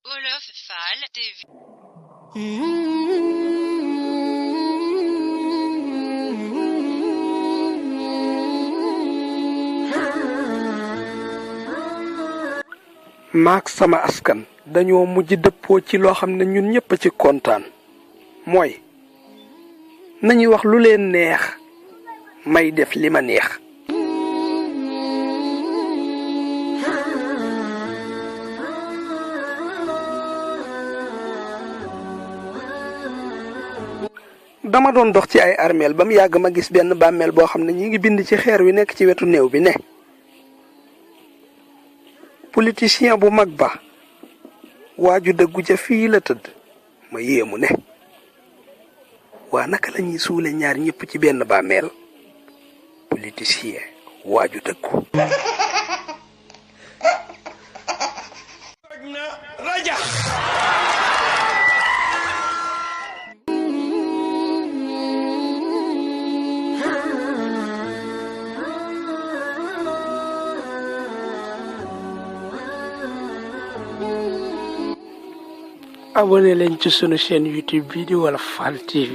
Wolof Fall TV. maak sama askan dañoo mujj dëppoo ci loo xam ne ñun ñëpp ci kontaan mooy nañuy wax lu leen neex may def li ma neex. dama doon dox ci ay armeel ba mu yàgg ma gis benn bàmmeel boo xam ne ñi ngi bind ci xeer wi nekk ci wetu néew bi ne politicien bu mag ba waaju dëggu ca fii la tëdd. ma yéemu ne waa naka la ñuy suule ñaar ñëpp ci benn bàmmeel politicien waaju dëggu. abonné leen ci sunu chaîne YouTube bi di Wolof Fall TV.